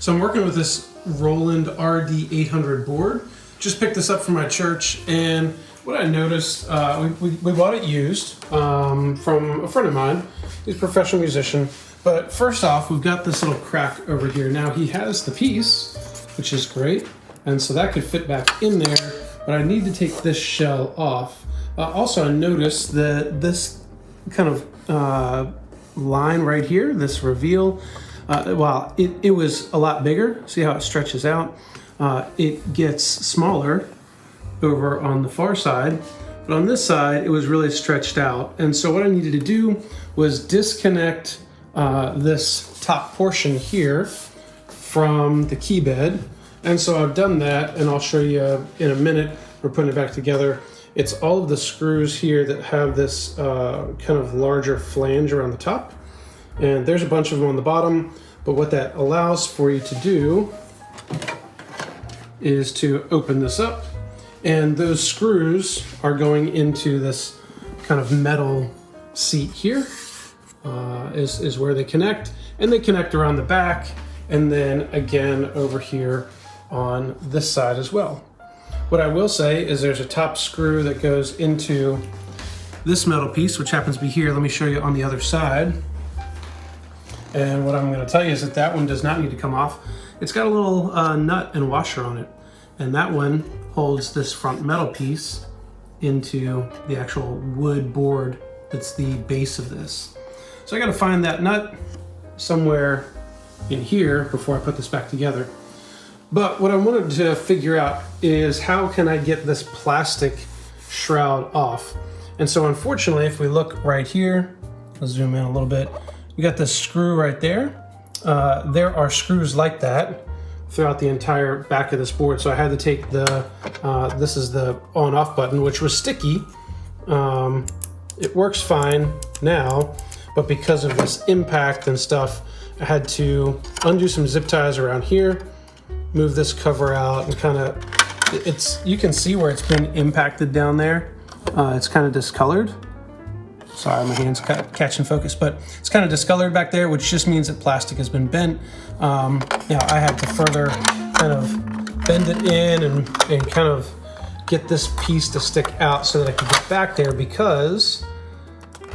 So I'm working with this Roland RD-800 board. Just picked this up from my church, and what I noticed, we bought it used from a friend of mine. He's a professional musician. But first off, we've got this little crack over here. Now he has the piece, which is great, and so that could fit back in there, but I need to take this shell off. Also, I noticed that this kind of line right here, this reveal, while it was a lot bigger, see how it stretches out? It gets smaller over on the far side, but on this side it was really stretched out. And so what I needed to do was disconnect this top portion here from the key bed. And so I've done that, and I'll show you in a minute. We're putting it back together. It's all of the screws here that have this kind of larger flange around the top, and there's a bunch of them on the bottom. But what that allows for you to do is to open this up, and those screws are going into this kind of metal seat here, is where they connect, and they connect around the back, and then again over here on this side as well. What I will say is there's a top screw that goes into this metal piece, which happens to be here. Let me show you on the other side. And what I'm going to tell you is that one does not need to come off. It's got a little nut and washer on it, and that one holds this front metal piece into the actual wood board that's the base of this. So I got to find that nut somewhere in here before I put this back together. But what I wanted to figure out is how can I get this plastic shroud off? And so unfortunately, if we look right here, I'll zoom in a little bit, we got this screw right there. There are screws like that throughout the entire back of this board. So I had to take the, this is the on-off button, which was sticky. It works fine now, but because of this impact and stuff, I had to undo some zip ties around here, move this cover out, and kind of, you can see where it's been impacted down there. It's kind of discolored. Sorry, my hand's catching focus, but it's kind of discolored back there, which just means that plastic has been bent. Now I had to further kind of bend it in and kind of get this piece to stick out so that I could get back there, because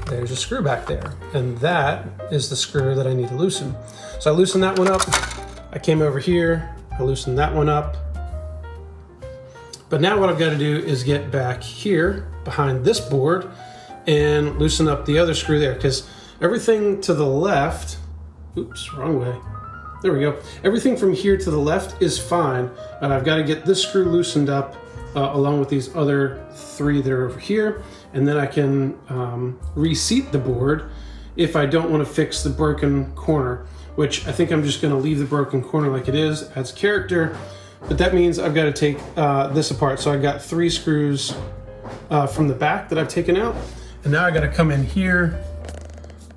there's a screw back there, and that is the screw that I need to loosen. So I loosened that one up. I came over here, I loosened that one up. But now what I've got to do is get back here behind this board and loosen up the other screw there, because everything to the left, oops, wrong way. There we go. Everything from here to the left is fine, and I've got to get this screw loosened up along with these other three that are over here, and then I can reseat the board if I don't want to fix the broken corner, which I think I'm just going to leave the broken corner like it is, adds character, but that means I've got to take this apart. So I got 3 screws from the back that I've taken out, and now I got to come in here,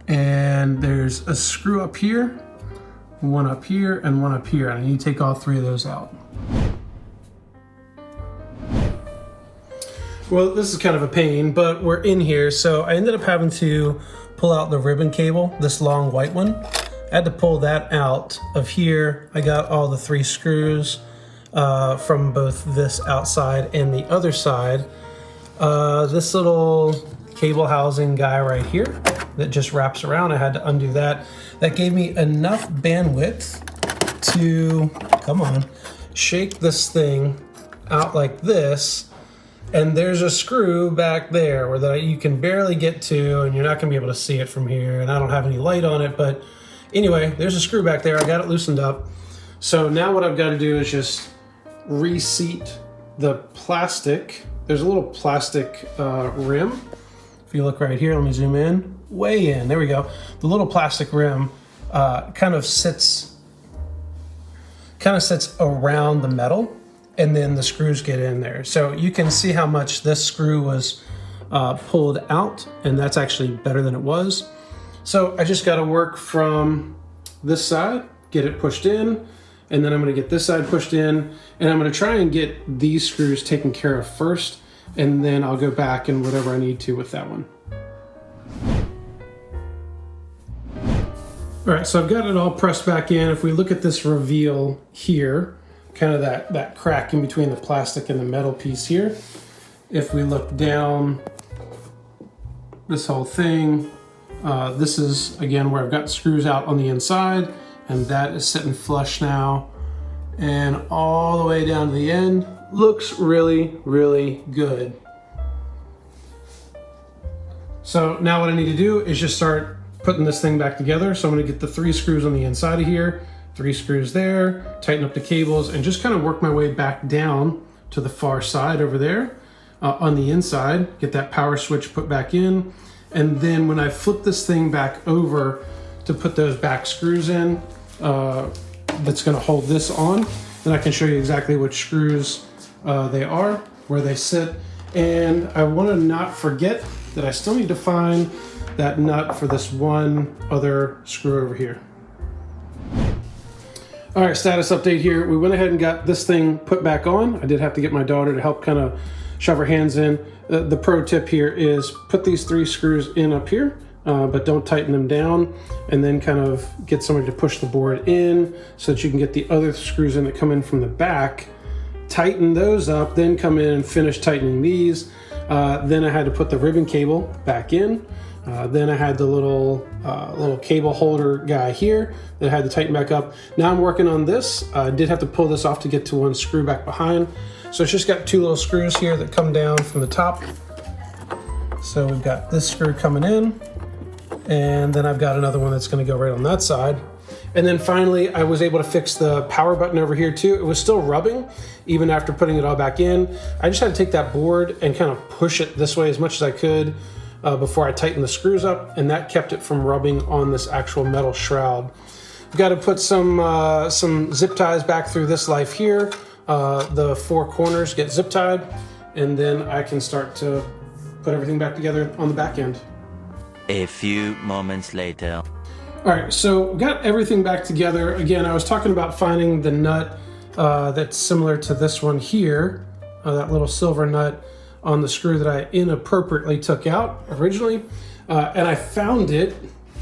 and there's a screw up here, one up here, and one up here, and I need to take all 3 of those out. Well, this is kind of a pain, but we're in here, so I ended up having to pull out the ribbon cable, this long white one. I had to pull that out of here. I got all the 3 screws from both this outside and the other side. This little cable housing guy right here that just wraps around, I had to undo that. That gave me enough bandwidth to, come on, shake this thing out like this. And there's a screw back there where that you can barely get to, and you're not gonna be able to see it from here, and I don't have any light on it, but anyway, there's a screw back there. I got it loosened up. So now what I've got to do is just reseat the plastic. There's a little plastic rim. If you look right here, let me zoom in, way in, there we go. The little plastic rim kind of sits around the metal, and then the screws get in there. So you can see how much this screw was pulled out, and that's actually better than it was. So I just got to work from this side, get it pushed in, and then I'm going to get this side pushed in, and I'm going to try and get these screws taken care of first, and then I'll go back and whatever I need to with that one. All right, so I've got it all pressed back in. If we look at this reveal here, kind of that crack in between the plastic and the metal piece here. If we look down this whole thing, this is, again, where I've got screws out on the inside, and that is sitting flush now. And all the way down to the end, looks really, really good. So now what I need to do is just start putting this thing back together. So I'm gonna get the 3 screws on the inside of here, 3 screws there, tighten up the cables, and just kind of work my way back down to the far side over there. On the inside, get that power switch put back in. And then when I flip this thing back over to put those back screws in, that's gonna hold this on, then I can show you exactly which screws they are, where they sit. And I wanna not forget that I still need to find that nut for this one other screw over here. All right, status update here. We went ahead and got this thing put back on. I did have to get my daughter to help kind of shove her hands in. The pro tip here is put these 3 screws in up here, but don't tighten them down, and then kind of get somebody to push the board in so that you can get the other screws in that come in from the back. Tighten those up, then come in and finish tightening these. Then I had to put the ribbon cable back in. Then I had the little cable holder guy here that I had to tighten back up. Now I'm working on this. I did have to pull this off to get to one screw back behind. So it's just got 2 little screws here that come down from the top. So we've got this screw coming in, and then I've got another one that's gonna go right on that side. And then finally, I was able to fix the power button over here too. It was still rubbing even after putting it all back in. I just had to take that board and kind of push it this way as much as I could before I tightened the screws up, and that kept it from rubbing on this actual metal shroud. I've got to put some zip ties back through this life here. The 4 corners get zip tied, and then I can start to put everything back together on the back end. A few moments later. All right, so got everything back together. Again, I was talking about finding the nut that's similar to this one here, that little silver nut on the screw that I inappropriately took out originally. And I found it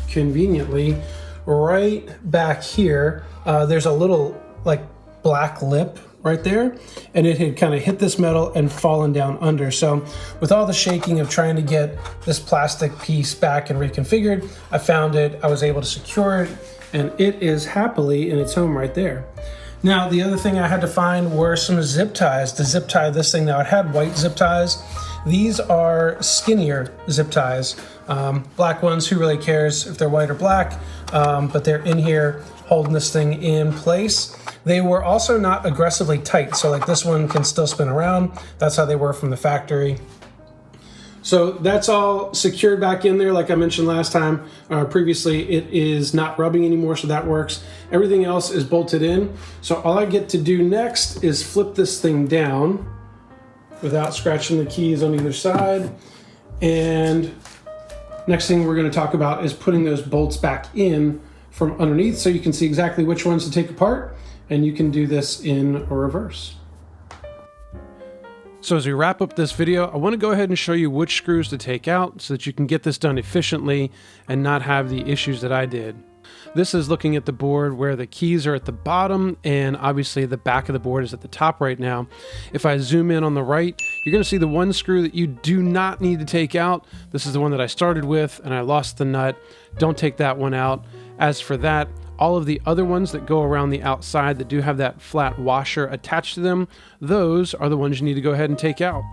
conveniently right back here. There's a little like black lip right there, and it had kind of hit this metal and fallen down under. So with all the shaking of trying to get this plastic piece back and reconfigured, I found it, I was able to secure it, and it is happily in its home right there. Now, the other thing I had to find were some zip ties to zip tie this thing. Now, it had white zip ties. These are skinnier zip ties. Black ones, who really cares if they're white or black, but they're in here holding this thing in place. They were also not aggressively tight, so like this one can still spin around. That's how they were from the factory. So that's all secured back in there. Like I mentioned last time, previously, it is not rubbing anymore, so that works. Everything else is bolted in. So all I get to do next is flip this thing down without scratching the keys on either side. And next thing we're gonna talk about is putting those bolts back in from underneath so you can see exactly which ones to take apart, and you can do this in reverse. So as we wrap up this video, I want to go ahead and show you which screws to take out so that you can get this done efficiently and not have the issues that I did. This is looking at the board where the keys are at the bottom, and obviously the back of the board is at the top right now. If I zoom in on the right, you're going to see the one screw that you do not need to take out. This is the one that I started with, and I lost the nut. Don't take that one out. As for that, all of the other ones that go around the outside that do have that flat washer attached to them, those are the ones you need to go ahead and take out.